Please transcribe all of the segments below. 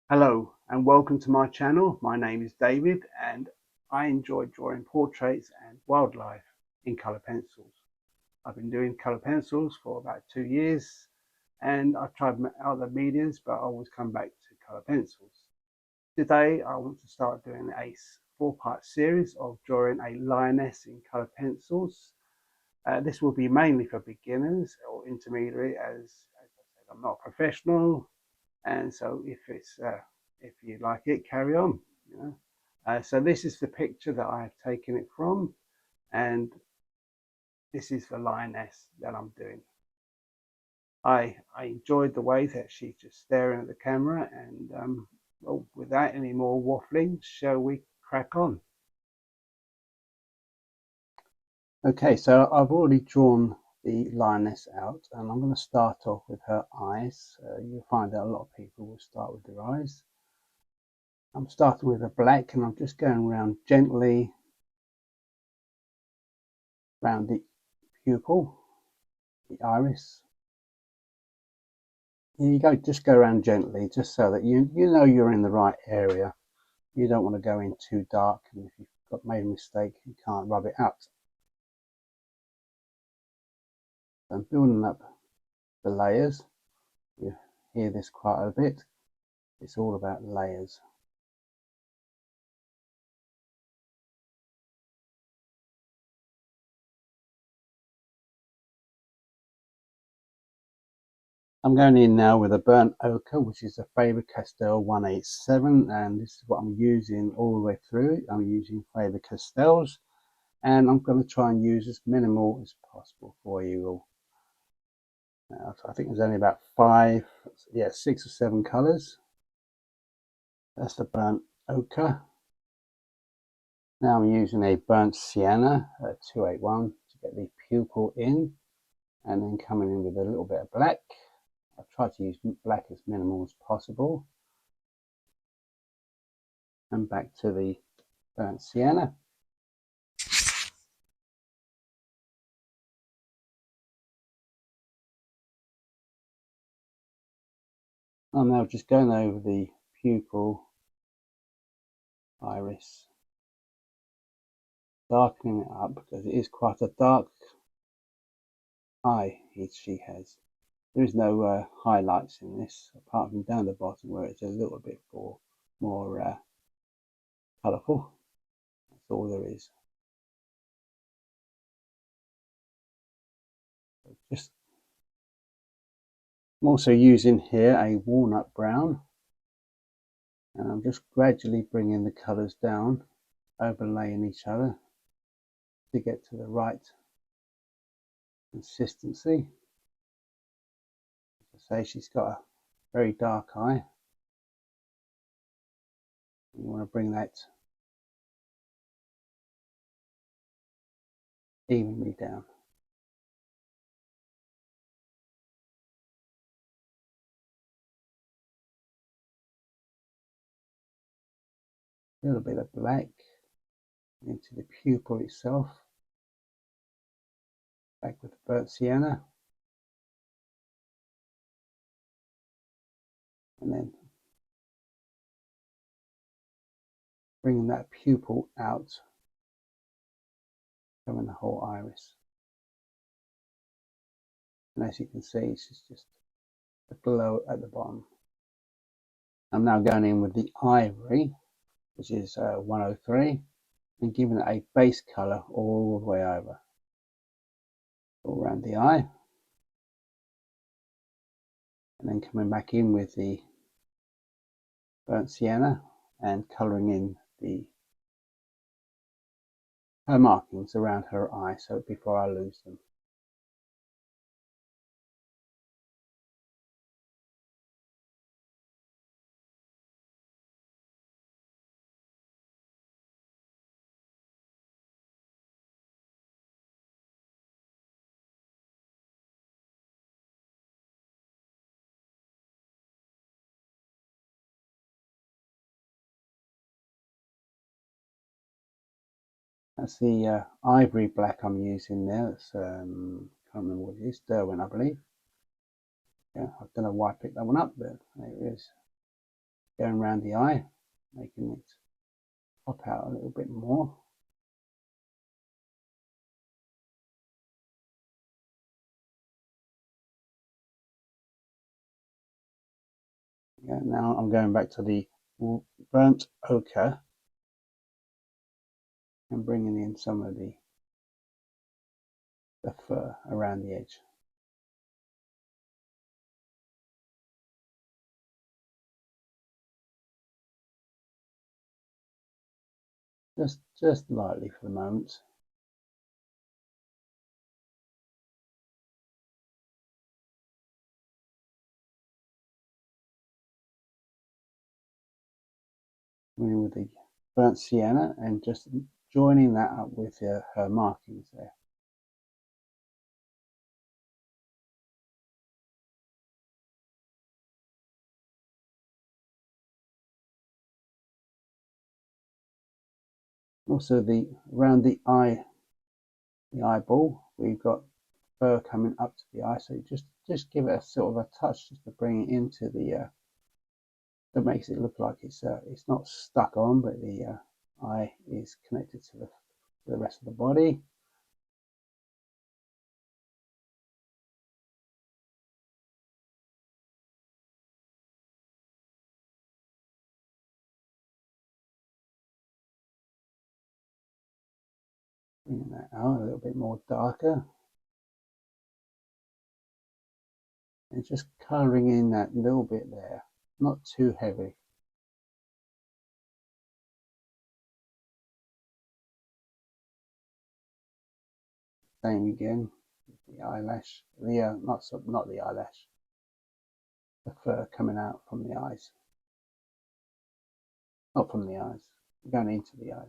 Hello and welcome to my channel. My name is David and I enjoy drawing portraits and wildlife in colour pencils. I've been doing colour pencils for about 2 years and I've tried other mediums but I always come back to colour pencils. Today I want to start doing a 4-part series of drawing a lioness in colour pencils. This will be mainly for beginners or intermediate as I said, I'm not a professional, and so if you like it, carry on. You know. So this is the picture that I have taken it from, and this is the lioness that I'm doing. I enjoyed the way that she's just staring at the camera, and well, without any more waffling, shall we crack on? Okay, so I've already drawn the lioness out, and I'm going to start off with her eyes. You'll find that a lot of people will start with their eyes. I'm starting with a black and I'm just going around gently around the pupil, the iris. Here you go, just go around gently just so that you know you're in the right area. You don't want to go in too dark, and if you've made a mistake you can't rub it out. So I'm building up the layers. You hear this quite a bit. It's all about layers. I'm going in now with a burnt ochre, which is a Faber Castel 187, and this is what I'm using all the way through. I'm using Faber Castels, and I'm going to try and use as minimal as possible for you all. So I think there's only about 6 or 7 colours. That's the burnt ochre. Now I'm using a burnt sienna at 281 to get the pupil in, and then coming in with a little bit of black. I've tried to use black as minimal as possible. And back to the burnt sienna. I'm now just going over the pupil, iris, darkening it up because it is quite a dark eye she has. There is no highlights in this apart from down the bottom where it's a little bit more colourful. That's all there is. Just I'm also using here a walnut brown, and I'm just gradually bringing the colours down, overlaying each other to get to the right consistency. As I say, she's got a very dark eye. You want to bring that evenly down. A little bit of black into the pupil itself. Back with the burnt sienna. And then bringing that pupil out, covering the whole iris. And as you can see, it's just a glow at the bottom. I'm now going in with the ivory, which is 103, and giving it a base colour all the way over, all around the eye. And then coming back in with the burnt sienna and colouring in her markings around her eye, so before I lose them. That's the ivory black I'm using there. That's can't remember what it is. Derwent, I believe. Yeah, I don't know why I picked that one up, but there it is. going around the eye, making it pop out a little bit more. Yeah, now I'm going back to the burnt ochre and bringing in some of the fur around the edge. Just lightly for the moment. With the burnt sienna and just joining that up with her markings there. Also around the eyeball, we've got fur coming up to the eye, so just give it a sort of a touch just to bring it into the that makes it look like it's not stuck on, but the eye is connected to the rest of the body. Bringing that out a little bit more darker. And just colouring in that little bit there, not too heavy. Same again, the eyelash, not the eyelash, the fur coming out from the eyes. Not from the eyes, going into the eyes.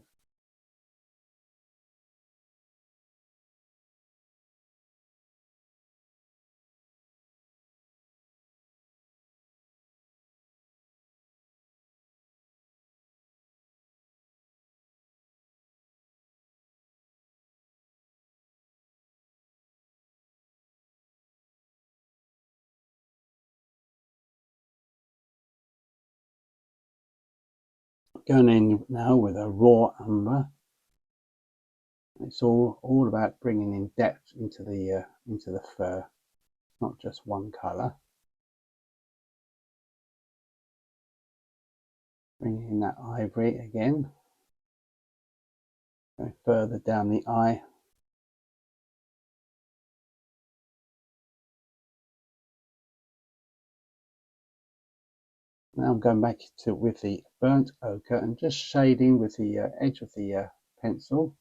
Going in now with a raw umber. It's all about bringing in depth into the fur, not just one colour. Bringing in that ivory again, going further down the eye. Now I'm going back to with the burnt ochre and just shading with the edge of the pencil,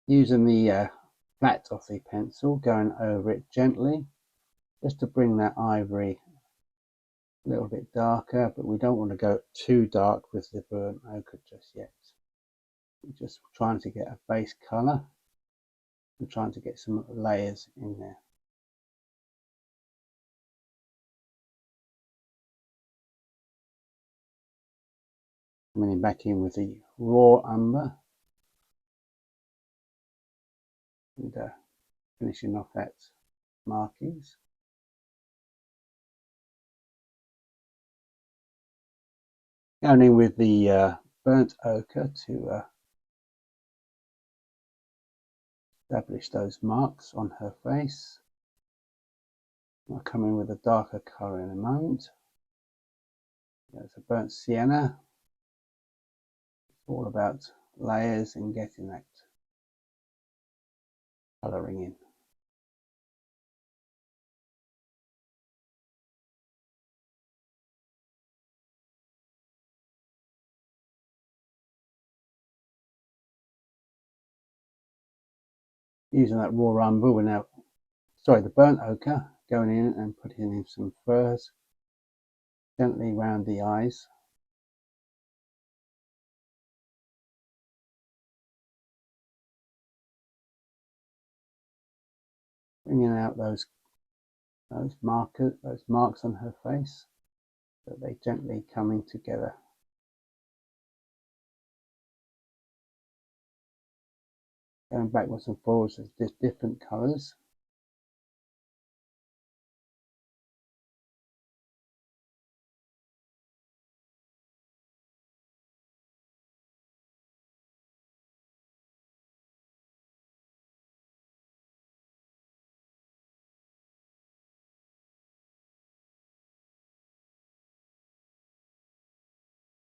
using the flat of the pencil, going over it gently, just to bring that ivory a little bit darker, but we don't want to go too dark with the burnt ochre just yet. We're just trying to get a base colour and trying to get some layers in there. Coming back in with the raw umber and finishing off that markings. Going in with the burnt ochre to establish those marks on her face. I'll come in with a darker colour in a moment. There's a burnt sienna. It's all about layers and getting that colouring in. Using that raw umber, we're now, the burnt ochre, going in and putting in some furs gently round the eyes. Bringing out those marks on her face, so they gently coming together. Going backwards and forwards with just different colours.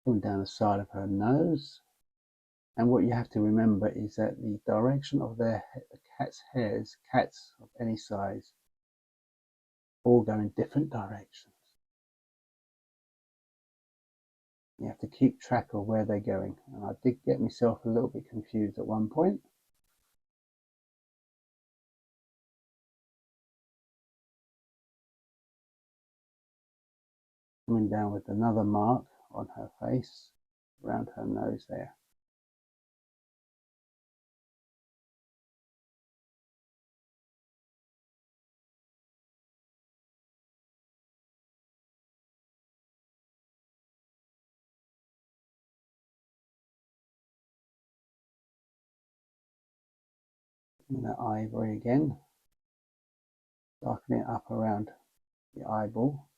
Coming down the side of her nose. And what you have to remember is that the direction of the cat's hairs, cats of any size, all go in different directions. You have to keep track of where they're going. And I did get myself a little bit confused at one point. Coming down with another mark on her face, around her nose there. And that ivory again, darkening it up around the eyeball.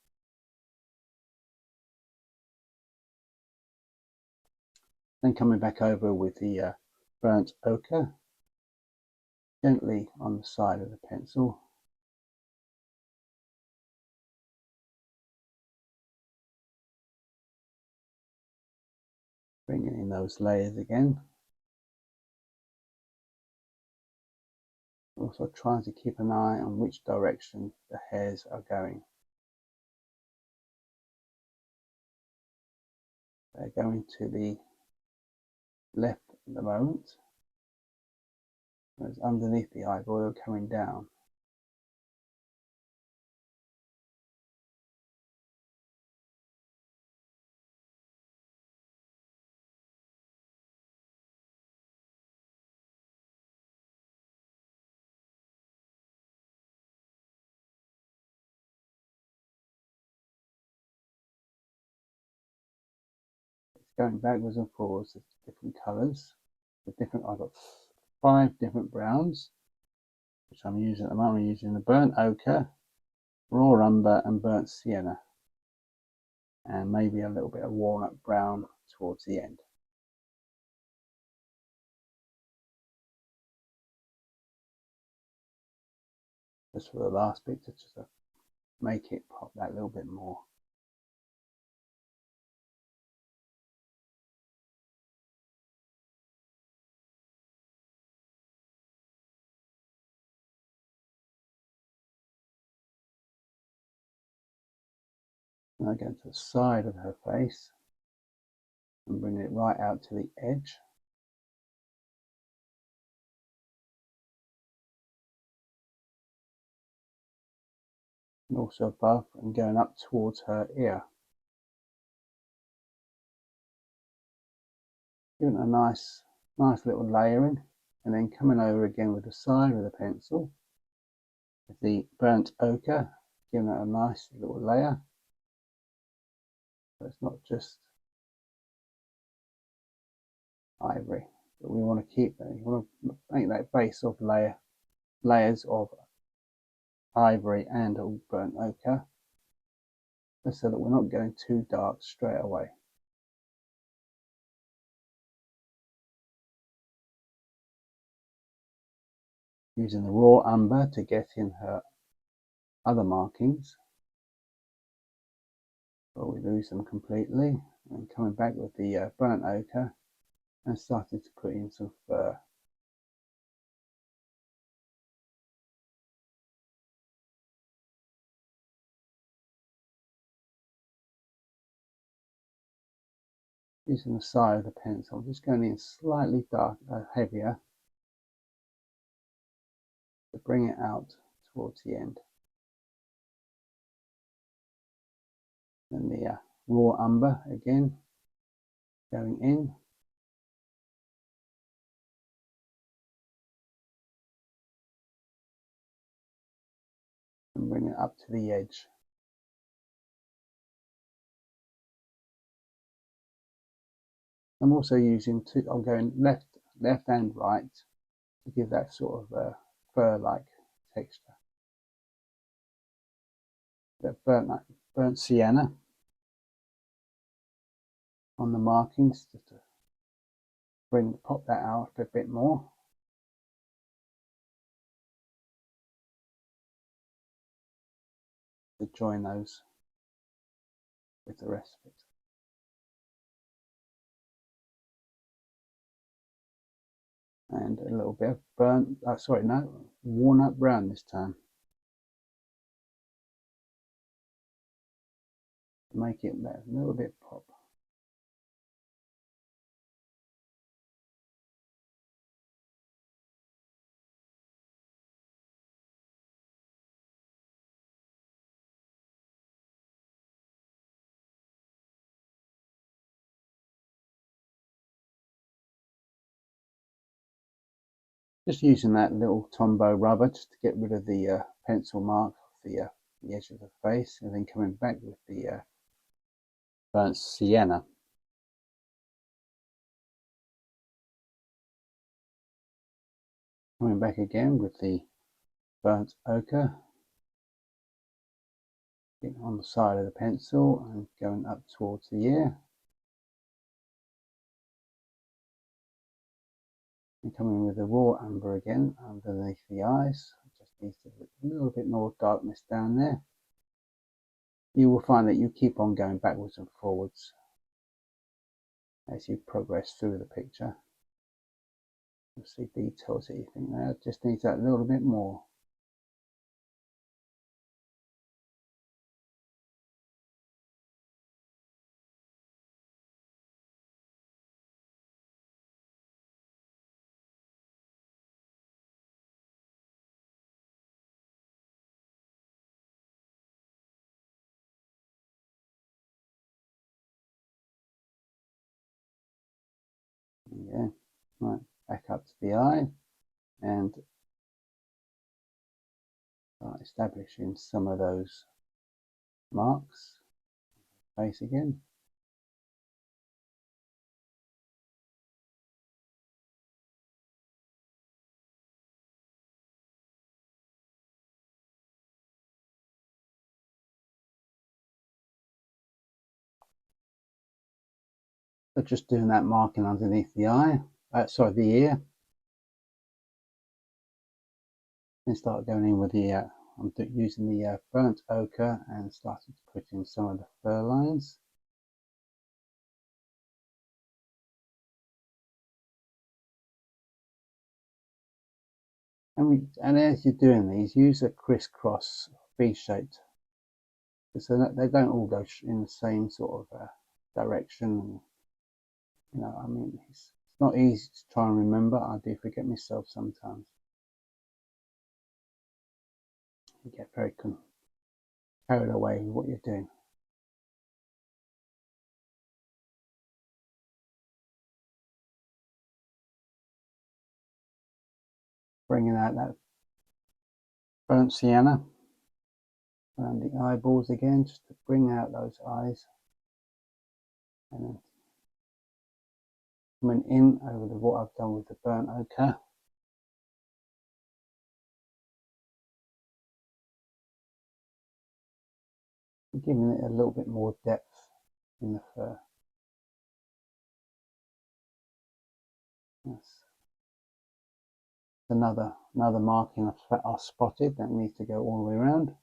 Then coming back over with the burnt ochre, gently on the side of the pencil. Bringing in those layers again. Also trying to keep an eye on which direction the hairs are going. They're going to the left at the moment. Whereas underneath the eyeball coming down. Going backwards and forwards with different colours. I've got 5 different browns, which I'm using at the moment. I'm using the burnt ochre, raw umber, and burnt sienna, and maybe a little bit of walnut brown towards the end. Just for the last bit, to just make it pop that little bit more. Now go to the side of her face and bring it right out to the edge. And also above and going up towards her ear. Giving it a nice little layering, and then coming over again with the side of the pencil with the burnt ochre, giving it a nice little layer. So it's not just ivory, but we want to keep that. You want to make that base of layers of ivory and all burnt ochre, just so that we're not going too dark straight away. Using the raw umber to get in her other markings, but we lose them completely, and coming back with the burnt ochre and starting to put in some fur. Using the side of the pencil, just going in slightly heavier to bring it out towards the end. Then the raw umber again going in. And bring it up to the edge. I'm also using I'm going left and right to give that sort of fur-like texture. That burnt sienna on the markings just to pop that out a bit more. To join those with the rest of it. and a little bit of burnt, sorry, no, worn up brown this time. Make it a little bit pop. Just using that little Tombow rubber just to get rid of the pencil mark off the edge of the face, and then coming back with the burnt sienna. Coming back again with the burnt ochre, getting on the side of the pencil and going up towards the ear. And coming with the raw umber again underneath the eyes. Just needs a little bit more darkness down there. You will find that you keep on going backwards and forwards as you progress through the picture. You'll see details that you think that just needs that little bit more. Yeah, right, back up to the eye and start establishing some of those marks. Face again. So just doing that marking underneath the eye, sorry, the ear. Then start going in with the, I'm using the burnt ochre and starting to put in some of the fur lines. And as you're doing these, use a crisscross V-shaped, so that they don't all go in the same sort of direction. You know, I mean, it's not easy to try and remember. I do forget myself sometimes. You get very carried away with what you're doing. Bringing out that burnt sienna around the eyeballs again, just to bring out those eyes, and then coming in over what I've done with the burnt ochre. Giving it a little bit more depth in the fur. That's another marking I spotted that needs to go all the way around.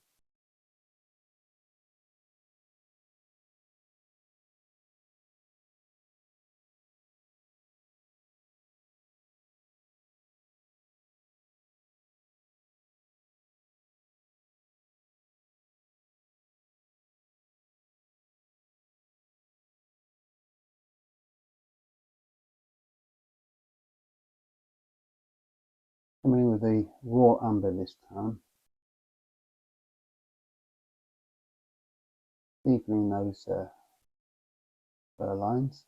Coming in with the raw umber this time, deepening those fur lines.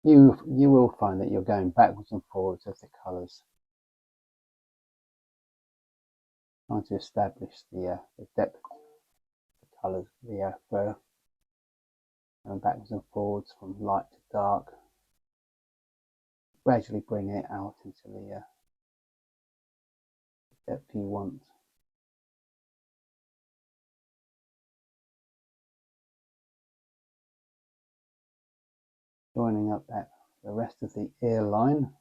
You will find that you're going backwards and forwards of the colours, trying to establish the depth of the colours of the fur, going backwards and forwards from light to dark, gradually bring it out into the depth you want. Joining up the rest of the ear line,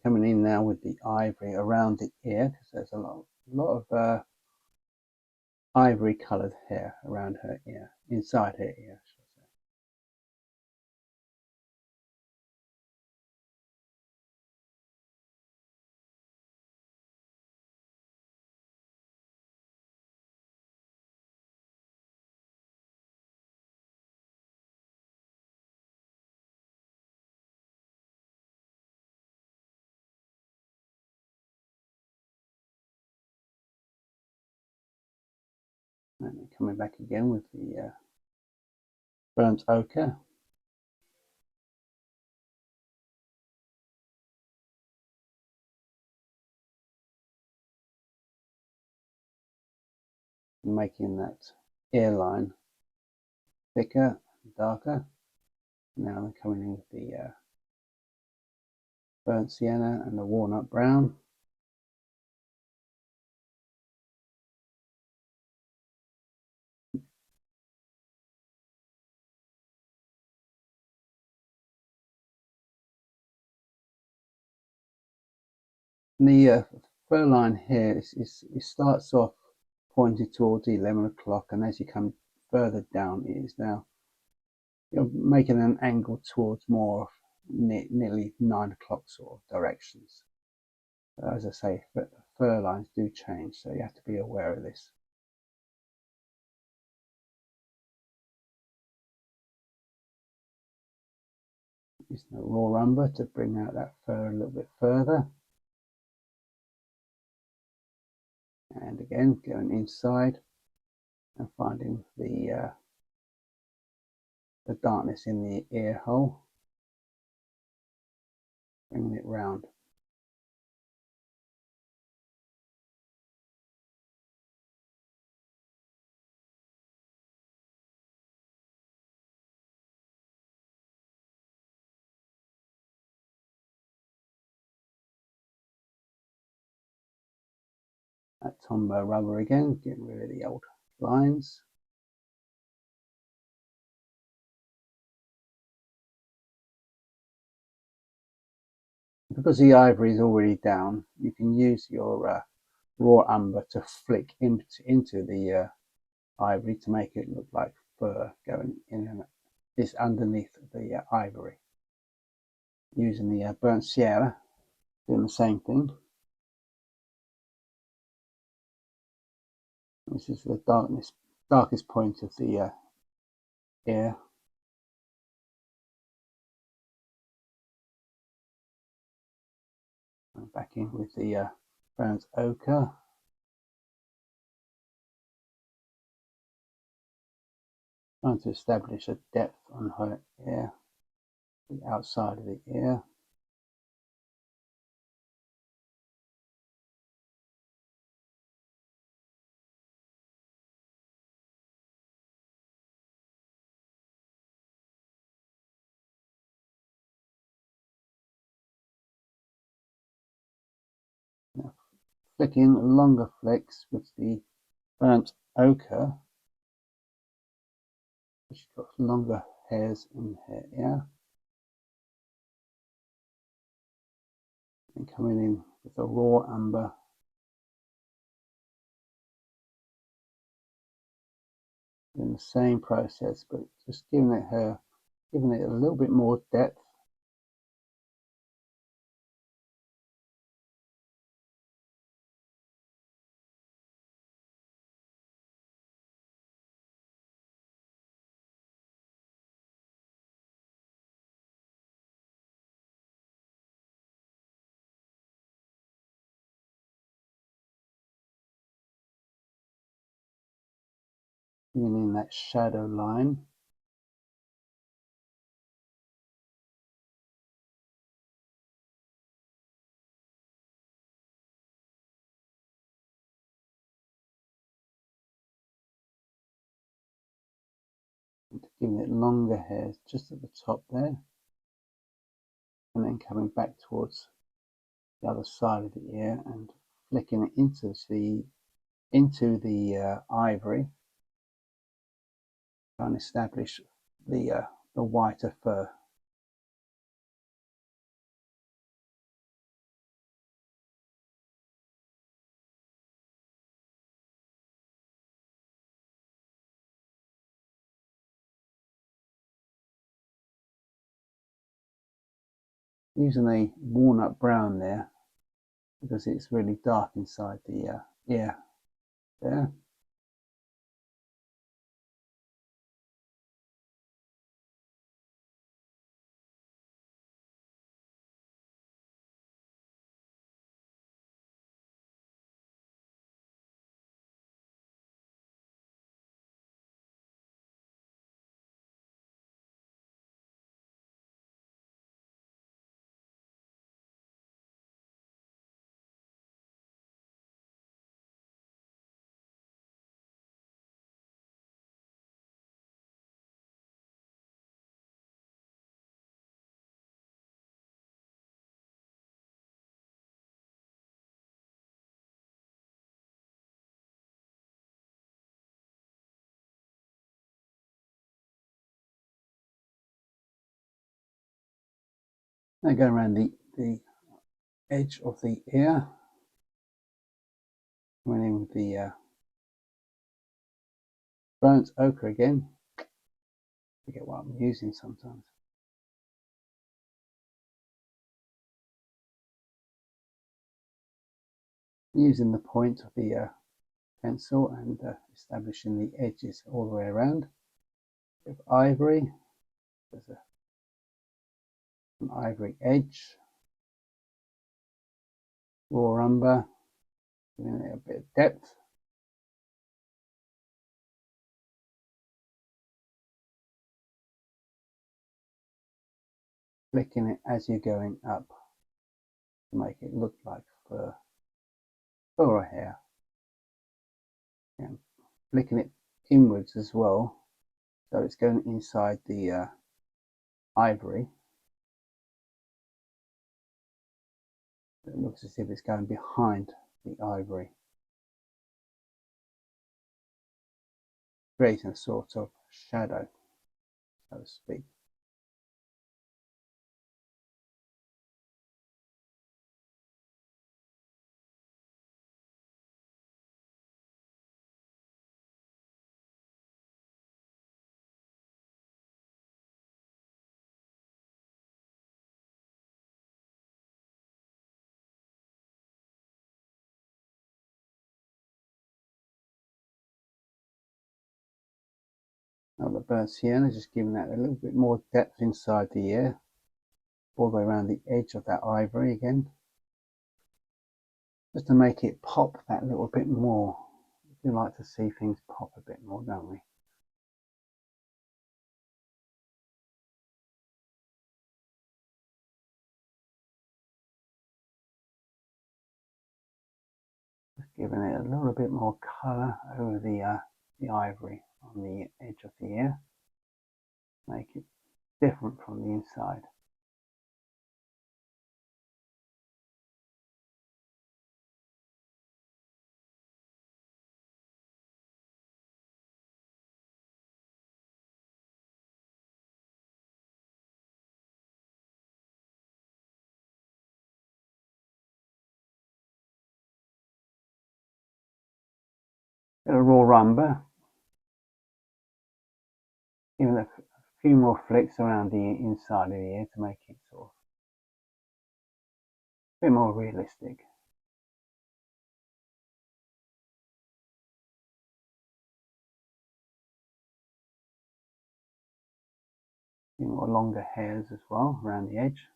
coming in now with the ivory around the ear, because there's a lot of ivory coloured hair around her ear, inside her ear, should I say. And then coming back again with the burnt ochre. Making that ear line thicker and darker. Now I'm coming in with the burnt sienna and the walnut brown. And the fur line here it starts off pointed towards 11 o'clock, and as you come further down, it is now you're making an angle towards more nearly 9 o'clock sort of directions. As I say, fur lines do change, so you have to be aware of this. Use the raw umber to bring out that fur a little bit further. And again, going inside and finding the darkness in the ear hole, bringing it round. That Tombow rubber again, getting rid of the old lines. Because the ivory is already down, you can use your raw umber to flick into the ivory to make it look like fur going in and this underneath the ivory. Using the burnt sienna, doing the same thing. This is the darkest point of the ear. And back in with the burnt ochre. Trying to establish a depth on her ear, the outside of the ear. Now, flicking longer flicks with the burnt ochre. She's got longer hairs in her ear. And coming in with a raw umber. In the same process, but just giving it a little bit more depth. Bringing in that shadow line. And giving it longer hairs just at the top there. And then coming back towards the other side of the ear and flicking it into the ivory. Trying to establish the whiter fur. Using a walnut brown there because it's really dark inside the ear there. Now go around the edge of the ear. Went in with the burnt ochre again. Forget what I'm using sometimes. Using the point of the pencil and establishing the edges all the way around. With ivory, there's an ivory edge. Raw umber, giving it a bit of depth. Flicking it as you're going up to make it look like fur or hair. And flicking it inwards as well, so it's going inside the ivory. It looks as if it's going behind the ivory, creating a sort of shadow, so to speak. Now the burnt sienna, just giving that a little bit more depth inside the ear, all the way around the edge of that ivory again, just to make it pop that little bit more. We like to see things pop a bit more, don't we? Just giving it a little bit more colour over the ivory on the edge of the ear, make it different from the inside. Bit of raw umber, giving it a few more flicks around the inside of the ear to make it sort of a bit more realistic. A few more longer hairs as well around the edge.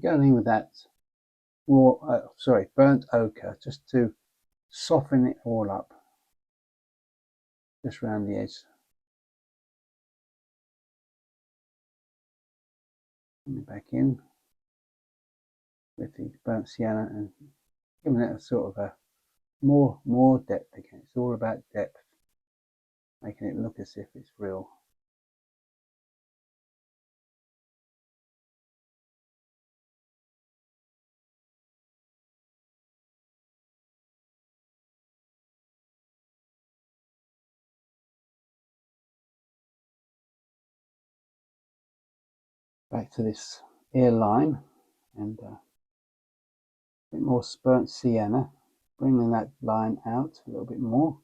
Going in with that raw, burnt ochre, just to soften it all up, just around the edge. Coming back in with the burnt sienna and giving it a sort of a more depth again. It's all about depth. making it look as if it's real. Back to this ear line, and a bit more burnt sienna, bringing that line out a little bit more.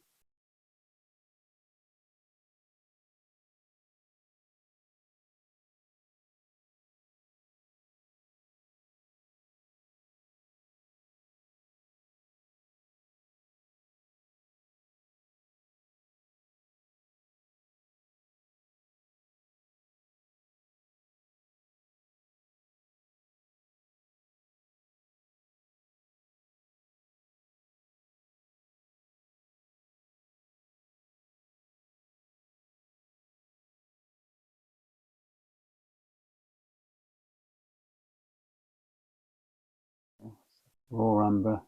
Raw umber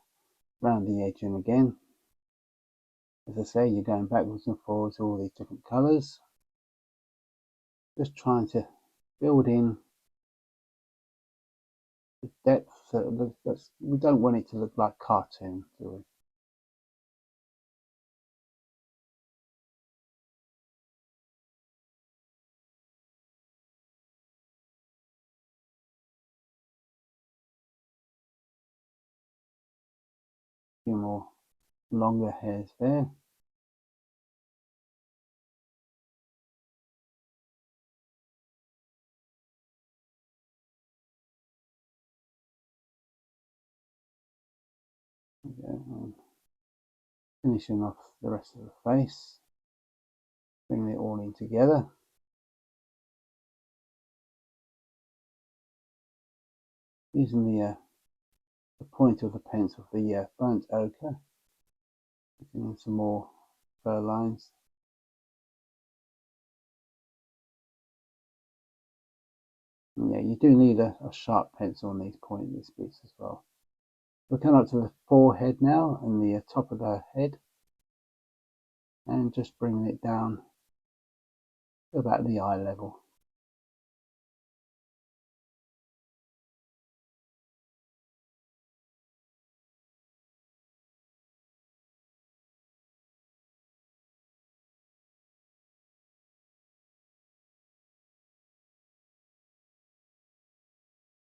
round the edging again. As I say, you're going backwards and forwards all these different colours, just trying to build in the depth. So we don't want it to look like cartoon, do we? A few more longer hairs there. Okay, finishing off the rest of the face, bringing it all in together. Using the point of the pencil for the burnt ochre, putting in some more fur lines. And yeah, you do need a sharp pencil on these pointless bits as well. We're coming up to the forehead now and the top of the head, and just bringing it down to about the eye level.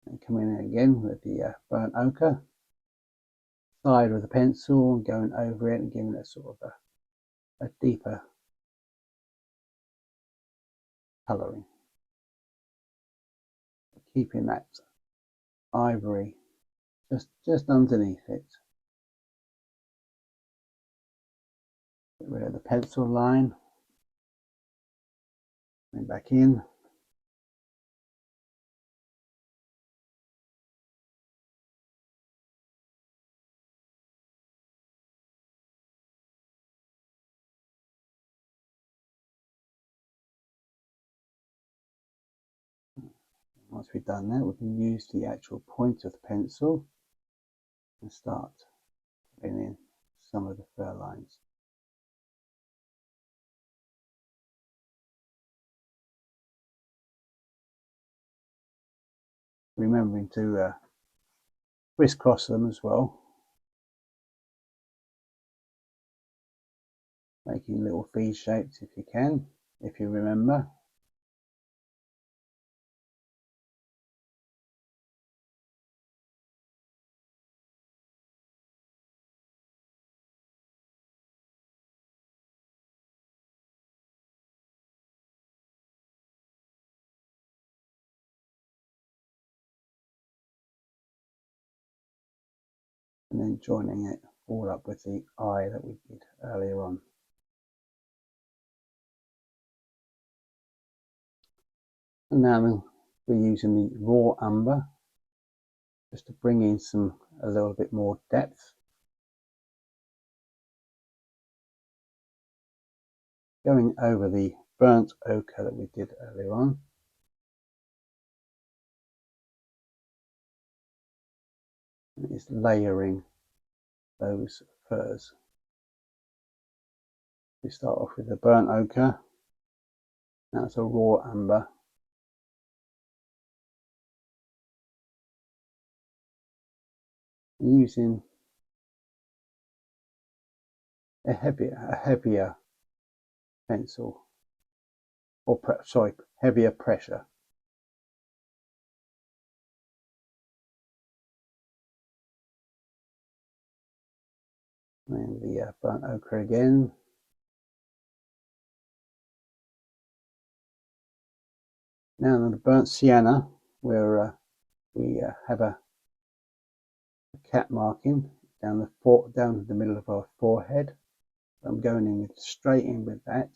And coming in again with the burnt ochre side of the pencil and going over it and giving it sort of a deeper colouring, keeping that ivory just underneath it. Get rid of the pencil line, and back in. Once we've done that, we can use the actual point of the pencil and start filling in some of the fur lines. Remembering to crisscross them as well, making little V shapes if you can, if you remember. And then joining it all up with the eye that we did earlier on. And now we're using the raw umber just to bring in a little bit more depth. Going over the burnt ochre that we did earlier on. And it's layering those furs. We start off with the burnt ochre. That's a raw umber. Using a heavier pencil, or heavier pressure. And the burnt ochre again. Now the burnt sienna, where we have a cat marking down the middle of our forehead. I'm going in straight in with that.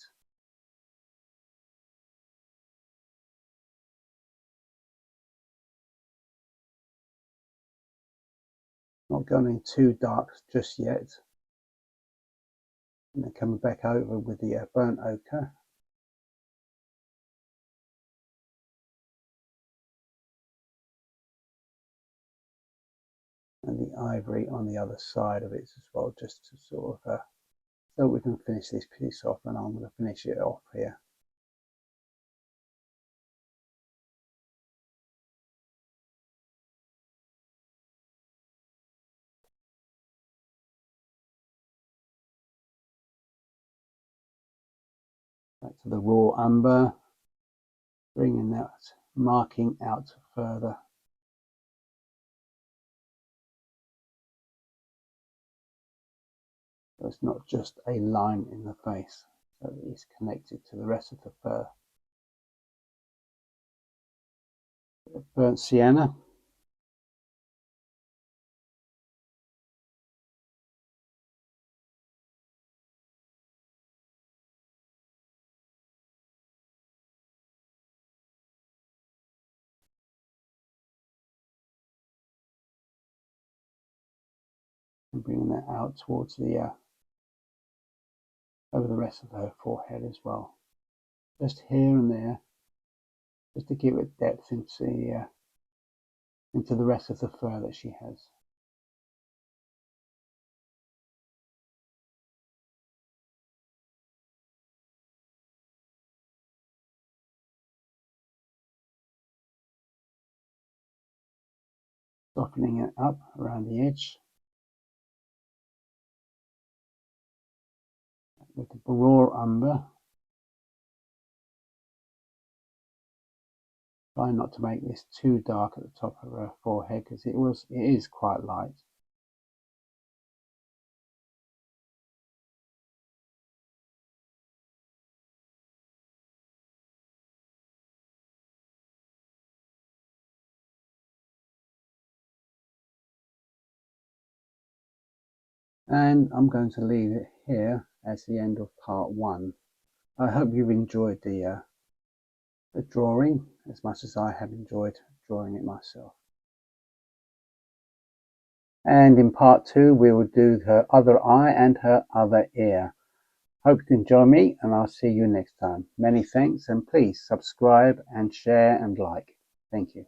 Not going in too dark just yet. And then coming back over with the burnt ochre. And the ivory on the other side of it as well, just to sort of so we can finish this piece off, and I'm going to finish it off here. Back to the raw umber, bringing that marking out further. So it's not just a line in the face, so that it's connected to the rest of the fur. Burnt sienna. And bringing that out towards the over the rest of her forehead as well, just here and there, just to give it depth into the rest of the fur that she has. Softening it up around the edge with the raw umber. Try not to make this too dark at the top of her forehead, because it is quite light. And I'm going to leave it here as the end of part 1. I hope you've enjoyed the drawing as much as I have enjoyed drawing it myself. And in part 2 we will do her other eye and her other ear. Hope you can join me, and I'll see you next time. Many thanks, and please subscribe and share and like. Thank you.